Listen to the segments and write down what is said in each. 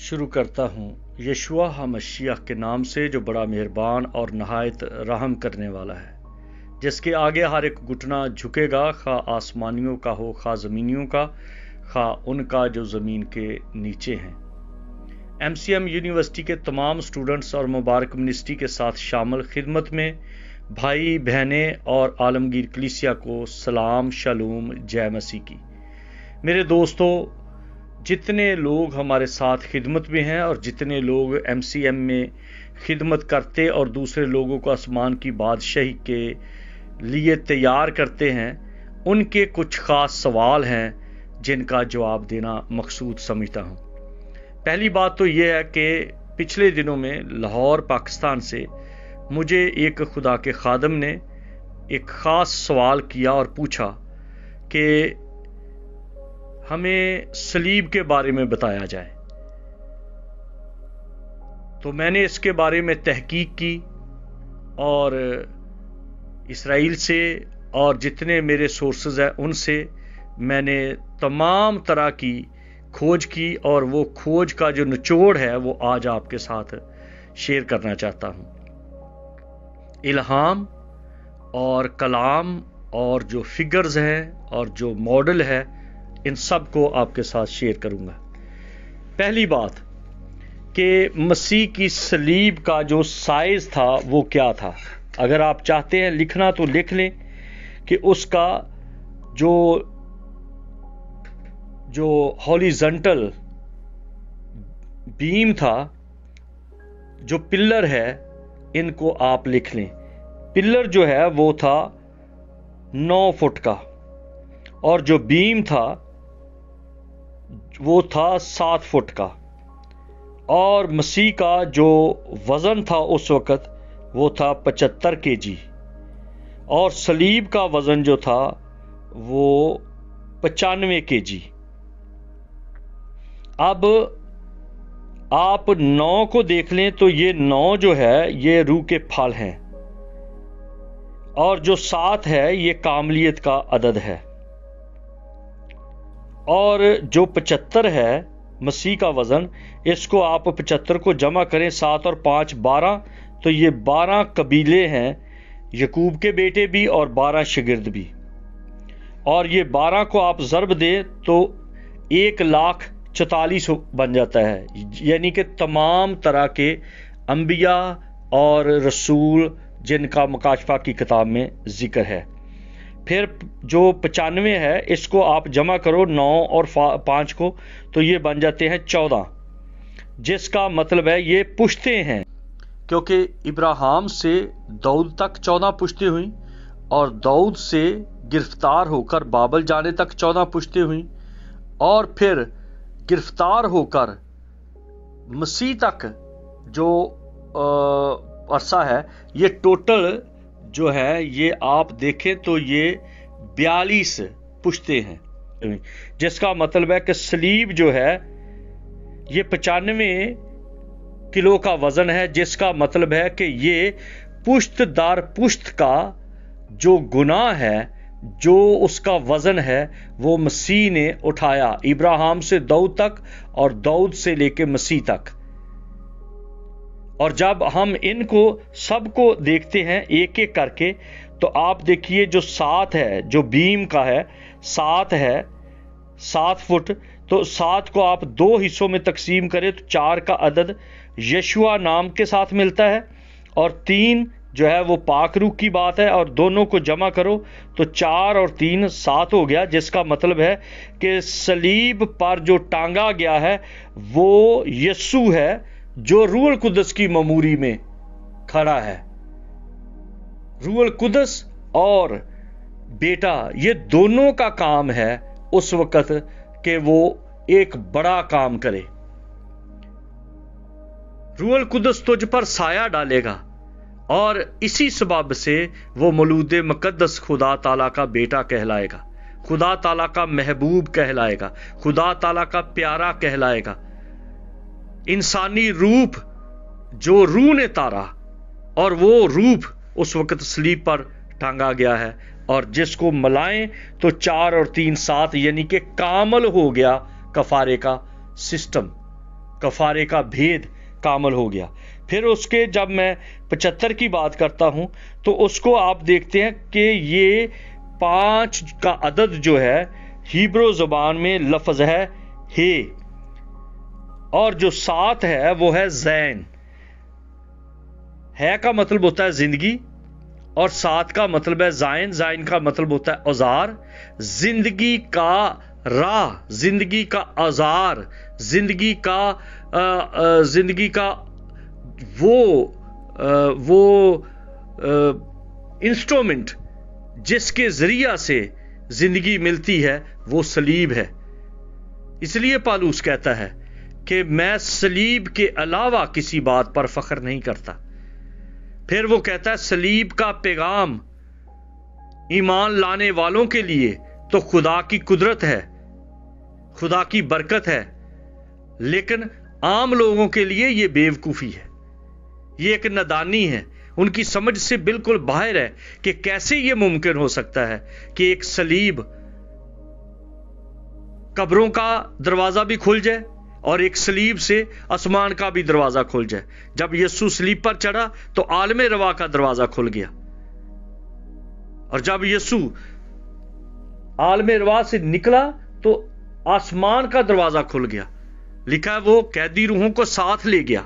شروع کرتا ہوں یشوع مسیح کے نام سے جو بڑا مہربان اور نہایت رحم کرنے والا ہے، جس کے آگے ہر ایک گھٹنا جھکے گا، خواہ آسمانیوں کا ہو خواہ زمینیوں کا، خواہ ان کا جو زمین کے نیچے ہیں۔ MCM یونیورسٹی کے تمام سٹوڈنٹس اور مبارک منسٹری کے ساتھ شامل خدمت میں بھائی بہنیں اور عالمگیر کلیسیا کو سلام، شالوم، جے مسیح کی۔ میرے دوستو، جتنے لوگ ہمارے ساتھ خدمت میں ہیں اور جتنے لوگ MCM میں خدمت کرتے اور دوسرے لوگوں کو آسمان کی بادشاہی کے لیے تیار کرتے ہیں، ان کے کچھ خاص سوال ہیں جن کا جواب دینا مقصود سمجھتا ہوں۔ پہلی بات تو یہ ہے کہ پچھلے دنوں میں لاہور، پاکستان سے مجھے ایک خدا کے خادم نے ایک خاص سوال کیا اور پوچھا کہ ہمیں صلیب کے بارے میں بتایا جائے۔ تو میں نے اس کے بارے میں تحقیق کی اور اسرائیل سے اور جتنے میرے سورسز ہیں ان سے میں نے تمام طرح کی کھوج کی، اور وہ کھوج کا جو نچوڑ ہے وہ آج آپ کے ساتھ شیئر کرنا چاہتا ہوں۔ الہام اور کلام اور جو فگرز ہیں اور جو ماڈل ہے، ان سب کو آپ کے ساتھ شیئر کروں گا۔ پہلی بات کہ مسیح کی صلیب کا جو سائز تھا وہ کیا تھا۔ اگر آپ چاہتے ہیں لکھنا تو لکھ لیں کہ اس کا جو ہاریزونٹل بیم تھا، جو پلر ہے، ان کو آپ لکھ لیں۔ پلر جو ہے وہ تھا 9 فٹ کا، اور جو بیم تھا وہ تھا 7 فٹ کا، اور مسیح کا جو وزن تھا اس وقت وہ تھا 75 kg، اور صلیب کا وزن جو تھا وہ 95 kg۔ اب آپ 9 کو دیکھ لیں تو یہ 9 جو ہے یہ روح کے پھل ہیں، اور جو 7 ہے یہ کاملیت کا عدد ہے، اور جو 75 ہے مسیح کا وزن، اس کو آپ 75 کو جمع کریں، 7 اور 5 12، تو یہ 12 قبیلے ہیں، یعقوب کے بیٹے بھی اور 12 شاگرد بھی، اور یہ 12 کو آپ ضرب دیں تو 1,44,000 بن جاتا ہے، یعنی کہ تمام طرح کے انبیاء اور رسول جن کا مکاشفہ کی کتاب میں ذکر ہے۔ پھر جو 95 ہے اس کو آپ جمع کرو 9 اور 5 کو، تو یہ بن جاتے ہیں 14، جس کا مطلب ہے یہ پشتیں ہیں، کیونکہ ابراہیم سے داؤد تک 14 پشتیں ہوئیں، اور داؤد سے گرفتار ہو کر بابل جانے تک 14 پشتیں ہوئیں، اور پھر گرفتار ہو کر مسیح تک جو عرصہ ہے، یہ ٹوٹل جو ہے یہ آپ دیکھیں تو یہ 42 پشتیں ہیں، جس کا مطلب ہے کہ صلیب جو ہے یہ 95 کلو کا وزن ہے، جس کا مطلب ہے کہ یہ پشت دار پشت کا جو گناہ ہے، جو اس کا وزن ہے، وہ مسیح نے اٹھایا، ابراہیم سے داؤد تک اور داؤد سے لے کے مسیح تک۔ اور جب ہم ان کو سب کو دیکھتے ہیں ایک ایک کر کے، تو آپ دیکھیے جو 7 ہے، جو بیم کا ہے، 7 ہے 7 فٹ، تو 7 کو آپ 2 حصوں میں تقسیم کریں تو 4 کا عدد یشوع نام کے ساتھ ملتا ہے، اور 3 جو ہے وہ پاک روح کی بات ہے، اور دونوں کو جمع کرو تو 4 اور 3 7 ہو گیا، جس کا مطلب ہے کہ صلیب پر جو ٹانگا گیا ہے وہ یسوع ہے، جو روح القدس کی مموری میں کھڑا ہے۔ روح القدس اور بیٹا، یہ دونوں کا کام ہے اس وقت کہ وہ ایک بڑا کام کرے۔ روح القدس تجھ پر سایہ ڈالے گا، اور اسی سبب سے وہ مولود مقدس خدا تعالیٰ کا بیٹا کہلائے گا، خدا تعالیٰ کا محبوب کہلائے گا، خدا تعالیٰ کا پیارا کہلائے گا۔ انسانی روپ جو روح نے تارا، اور وہ روپ اس وقت صلیب پر ٹانگا گیا ہے، اور جس کو ملائیں تو 4 اور 3 7، یعنی کہ کامل ہو گیا کفارے کا سسٹم۔ کفارے کا بھید کامل ہو گیا۔ پھر اس کے جب میں 75 کی بات کرتا ہوں تو اس کو آپ دیکھتے ہیں کہ یہ 5 کا عدد جو ہے ہیبرو زبان میں لفظ ہے ہے، اور جو 7 ہے وہ ہے زین۔ ہے کا مطلب ہوتا ہے زندگی، اور 7 کا مطلب ہے زائن، زائن کا مطلب ہوتا ہے اوزار، زندگی کا راہ، زندگی کا اوزار، زندگی کا وہ انسٹرومنٹ جس کے ذریعہ سے زندگی ملتی ہے وہ صلیب ہے۔ اس لیے پالوس کہتا ہے کہ میں صلیب کے علاوہ کسی بات پر فخر نہیں کرتا۔ پھر وہ کہتا ہے صلیب کا پیغام ایمان لانے والوں کے لیے تو خدا کی قدرت ہے، خدا کی برکت ہے، لیکن عام لوگوں کے لیے یہ بیوقوفی ہے، یہ ایک نادانی ہے، ان کی سمجھ سے بالکل باہر ہے کہ کیسے یہ ممکن ہو سکتا ہے کہ ایک صلیب قبروں کا دروازہ بھی کھل جائے اور ایک صلیب سے آسمان کا بھی دروازہ کھل جائے۔ جب یسوع صلیب پر چڑھا تو عالم روا کا دروازہ کھل گیا، اور جب یسوع عالم روا سے نکلا تو آسمان کا دروازہ کھل گیا۔ لکھا ہے وہ قیدی روحوں کو ساتھ لے گیا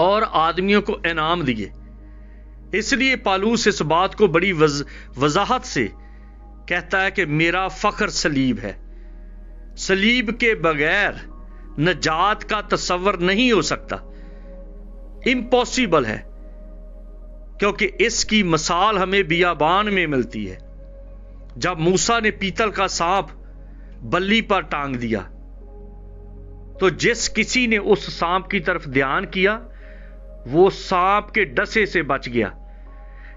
اور آدمیوں کو انعام دیے۔ اس لیے پالوس اس بات کو بڑی وضاحت سے کہتا ہے کہ میرا فخر صلیب ہے۔ صلیب کے بغیر نجات کا تصور نہیں ہو سکتا، امپاسبل ہے، کیونکہ اس کی مثال ہمیں بیابان میں ملتی ہے۔ جب موسیٰ نے پیتل کا سانپ بلی پر ٹانگ دیا تو جس کسی نے اس سانپ کی طرف دھیان کیا وہ سانپ کے ڈسے سے بچ گیا۔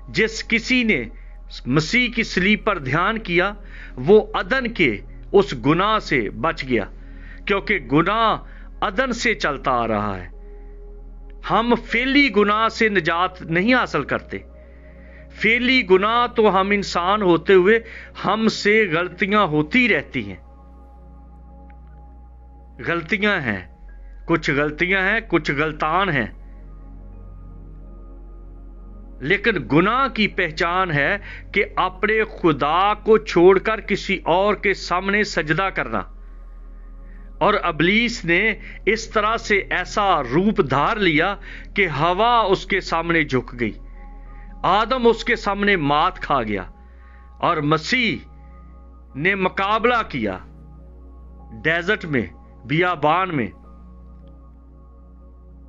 جس کسی نے مسیح کی صلیب پر دھیان کیا وہ عدن کے اس گناہ سے بچ گیا، کیونکہ گناہ عدن سے چلتا آ رہا ہے۔ ہم فعلی گناہ سے نجات نہیں حاصل کرتے۔ فعلی گناہ تو ہم انسان ہوتے ہوئے ہم سے غلطیاں ہوتی رہتی ہیں، غلطیاں ہیں، کچھ غلطیاں ہیں، کچھ غلطان ہیں، لیکن گناہ کی پہچان ہے کہ اپنے خدا کو چھوڑ کر کسی اور کے سامنے سجدہ کرنا۔ اور ابلیس نے اس طرح سے ایسا روپ دھار لیا کہ ہوا اس کے سامنے جھک گئی، آدم اس کے سامنے مات کھا گیا، اور مسیح نے مقابلہ کیا ڈیزرٹ میں، بیابان میں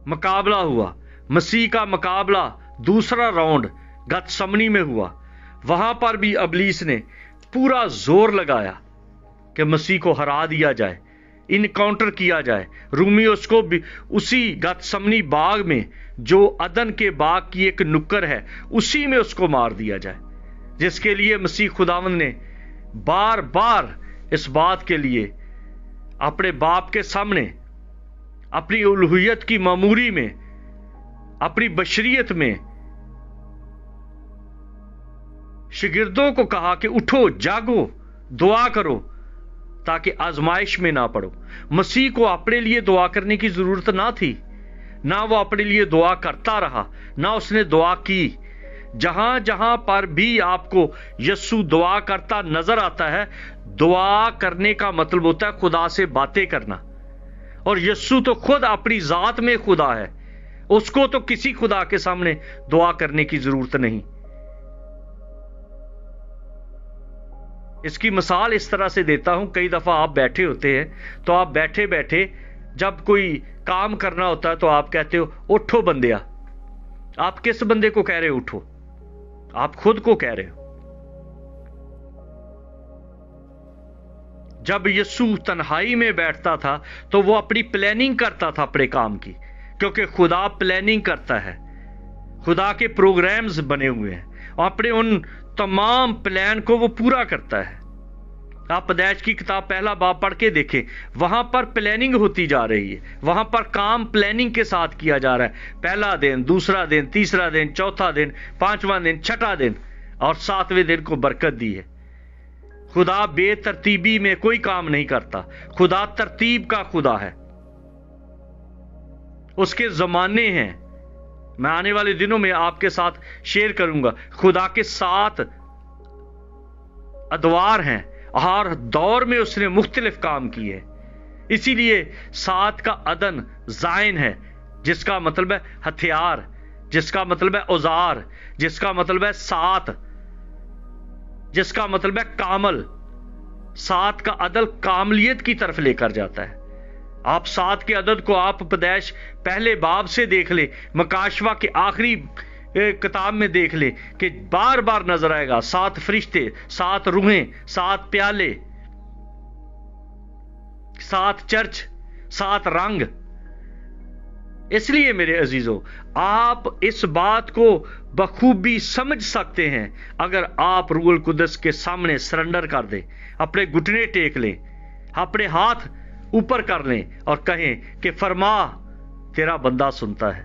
مقابلہ ہوا۔ مسیح کا مقابلہ دوسرا راؤنڈ گتسمنی میں ہوا، وہاں پر بھی ابلیس نے پورا زور لگایا کہ مسیح کو ہرا دیا جائے، انکاؤنٹر کیا جائے۔ رومی اس کو بھی اسی گتسمنی باغ میں جو عدن کے باغ کی ایک نکر ہے اسی میں اس کو مار دیا جائے، جس کے لیے مسیح خداوند نے بار بار اس بات کے لیے اپنے باپ کے سامنے اپنی الوہیت کی معموری میں، اپنی بشریت میں شاگردوں کو کہا کہ اٹھو، جاگو، دعا کرو تاکہ آزمائش میں نہ پڑو۔ مسیح کو اپنے لیے دعا کرنے کی ضرورت نہ تھی، نہ وہ اپنے لیے دعا کرتا رہا، نہ اس نے دعا کی۔ جہاں جہاں پر بھی آپ کو یسوع دعا کرتا نظر آتا ہے، دعا کرنے کا مطلب ہوتا ہے خدا سے باتیں کرنا، اور یسوع تو خود اپنی ذات میں خدا ہے، اس کو تو کسی خدا کے سامنے دعا کرنے کی ضرورت نہیں۔ اس کی مثال اس طرح سے دیتا ہوں، کئی دفعہ آپ بیٹھے ہوتے ہیں تو آپ بیٹھے بیٹھے جب کوئی کام کرنا ہوتا ہے تو آپ کہتے ہو اٹھو بندیا۔ آپ کس بندے کو کہہ رہے ہو اٹھو؟ آپ خود کو کہہ رہے ہو۔ جب یسوع تنہائی میں بیٹھتا تھا تو وہ اپنی پلاننگ کرتا تھا اپنے کام کی، کیونکہ خدا پلاننگ کرتا ہے، خدا کے پروگرامز بنے ہوئے ہیں، اور اپنے ان تمام پلان کو وہ پورا کرتا ہے۔ آپ پیدائش کی کتاب پہلا باب پڑھ کے دیکھیں، وہاں پر پلاننگ ہوتی جا رہی ہے، وہاں پر کام پلاننگ کے ساتھ کیا جا رہا ہے۔ پہلا دن، دوسرا دن، تیسرا دن، چوتھا دن، پانچواں دن، چھٹا دن، اور 7ویں دن کو برکت دی ہے۔ خدا بے ترتیبی میں کوئی کام نہیں کرتا. خدا ترتیب کا خدا ہے. اس کے زمانے ہیں. میں آنے والے دنوں میں آپ کے ساتھ شیئر کروں گا. خدا کے 7 ادوار ہیں، ہر دور میں اس نے مختلف کام کیے. اسی لیے 7 کا عدن زائن ہے، جس کا مطلب ہے ہتھیار، جس کا مطلب ہے اوزار، جس کا مطلب ہے 7، جس کا مطلب ہے کامل. 7 کا عدد کاملیت کی طرف لے کر جاتا ہے. آپ 7 کے عدد کو آپ پیدائش پہلے باب سے دیکھ لیں، مکاشفہ کے آخری کتاب میں دیکھ لیں کہ بار بار نظر آئے گا 7 فرشتے، 7 روحیں، 7 پیالے، 7 چرچ، 7 رنگ. اس لیے میرے عزیزو، آپ اس بات کو بخوبی سمجھ سکتے ہیں اگر آپ روح القدس کے سامنے سرنڈر کر دیں، اپنے گھٹنے ٹیک لیں، اپنے ہاتھ اوپر کر لیں اور کہیں کہ فرما، تیرا بندہ سنتا ہے.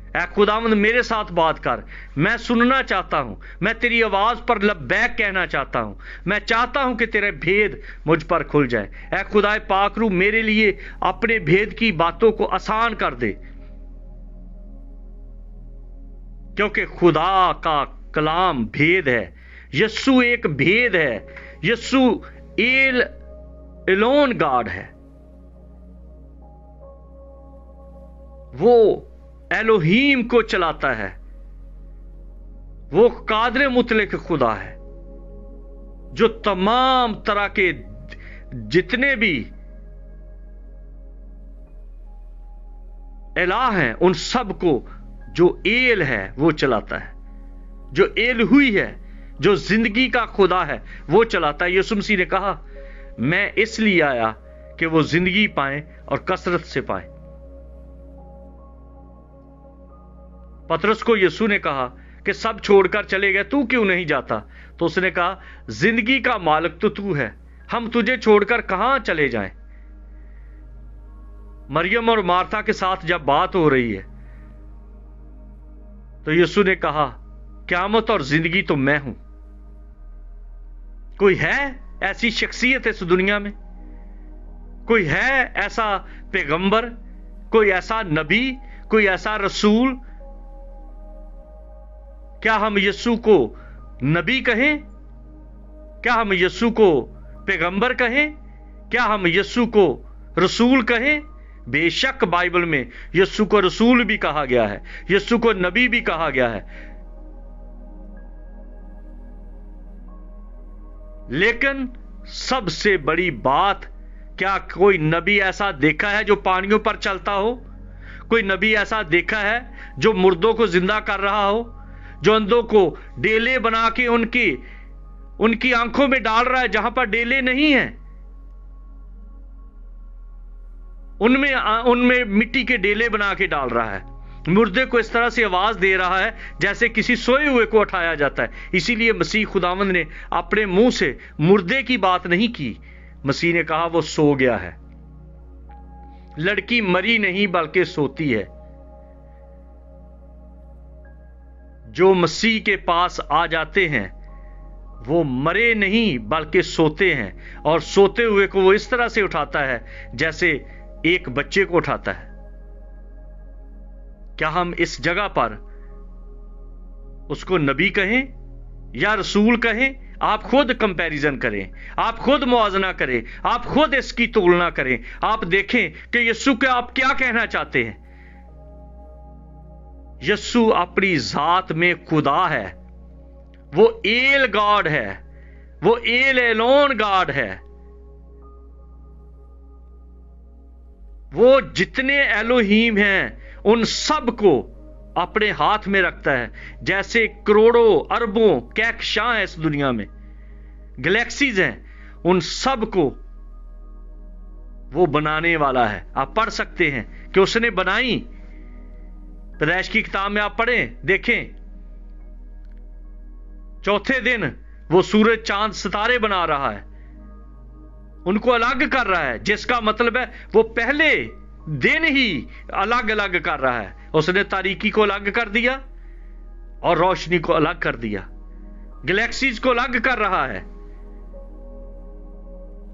اے خداوند میرے ساتھ بات کر، میں سننا چاہتا ہوں، میں تیری آواز پر لبیک کہنا چاہتا ہوں، میں چاہتا ہوں کہ تیرے بھید مجھ پر کھل جائے. اے خدا پاک روح میرے لیے اپنے بھید کی باتوں کو آسان کر دے، کیونکہ خدا کا کلام بھید ہے. یسوع ایک بھید ہے. یسوع ایلون گاڈ ہے. وہ الوہیم کو چلاتا ہے. وہ قادر مطلق خدا ہے جو تمام طرح کے جتنے بھی الہ ہیں ان سب کو جو ایل ہے وہ چلاتا ہے. جو ایل ہوئی ہے، جو زندگی کا خدا ہے، وہ چلاتا ہے. یسوع مسیح نے کہا میں اس لیے آیا کہ وہ زندگی پائیں اور کثرت سے پائیں. پترس کو یسوع نے کہا کہ سب چھوڑ کر چلے گئے، تو کیوں نہیں جاتا؟ تو اس نے کہا زندگی کا مالک تو ہے، ہم تجھے چھوڑ کر کہاں چلے جائیں؟ مریم اور مارتھا کے ساتھ جب بات ہو رہی ہے تو یسوع نے کہا قیامت اور زندگی تو میں ہوں. کوئی ہے ایسی شخصیت اس دنیا میں؟ کوئی ہے ایسا پیغمبر، کوئی ایسا نبی، کوئی ایسا رسول؟ کیا ہم یسوع کو نبی کہیں؟ کیا ہم یسوع کو پیغمبر کہیں؟ کیا ہم یسوع کو رسول کہیں؟ بے شک بائبل میں یسوع کو رسول بھی کہا گیا ہے، یسوع کو نبی بھی کہا گیا ہے. لیکن سب سے بڑی بات، کیا کوئی نبی ایسا دیکھا ہے جو پانیوں پر چلتا ہو؟ کوئی نبی ایسا دیکھا ہے جو مردوں کو زندہ کر رہا ہو، جو اندھوں کو ڈیلے بنا کے ان کی آنکھوں میں ڈال رہا ہے جہاں پر ڈیلے نہیں ہیں؟ ان میں مٹی کے ڈیلے بنا کے ڈال رہا ہے. مردے کو اس طرح سے آواز دے رہا ہے جیسے کسی سوئے ہوئے کو اٹھایا جاتا ہے. اسی لیے مسیح خداوند نے اپنے منہ سے مردے کی بات نہیں کی. مسیح نے کہا وہ سو گیا ہے. لڑکی مری نہیں بلکہ سوتی ہے. جو مسیح کے پاس آ جاتے ہیں وہ مرے نہیں بلکہ سوتے ہیں، اور سوتے ہوئے کو وہ اس طرح سے اٹھاتا ہے جیسے ایک بچے کو اٹھاتا ہے. کیا ہم اس جگہ پر اس کو نبی کہیں یا رسول کہیں؟ آپ خود کمپیریزن کریں، آپ خود موازنہ کریں، آپ خود اس کی تلنا کریں. آپ دیکھیں کہ یسوع کے آپ کیا کہنا چاہتے ہیں. یسوع اپنی ذات میں خدا ہے. وہ ایل گاڈ ہے، وہ ایلون گاڈ ہے. وہ جتنے الوہیم ہیں ان سب کو اپنے ہاتھ میں رکھتا ہے. جیسے کروڑوں اربوں کہکشاں ہیں اس دنیا میں، گلیکسیز ہیں، ان سب کو وہ بنانے والا ہے. آپ پڑھ سکتے ہیں کہ اس نے بنائی. پیدائش کی کتاب میں آپ پڑھیں، دیکھیں چوتھے دن وہ سورج چاند ستارے بنا رہا ہے، ان کو الگ کر رہا ہے، جس کا مطلب ہے وہ پہلے دن ہی الگ الگ کر رہا ہے. اس نے تاریکی کو الگ کر دیا اور روشنی کو الگ کر دیا، گلیکسیز کو الگ کر رہا ہے.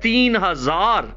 3000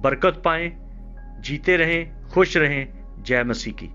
برکت پائیں، جیتے رہیں، خوش رہیں۔ جے مسیح کی۔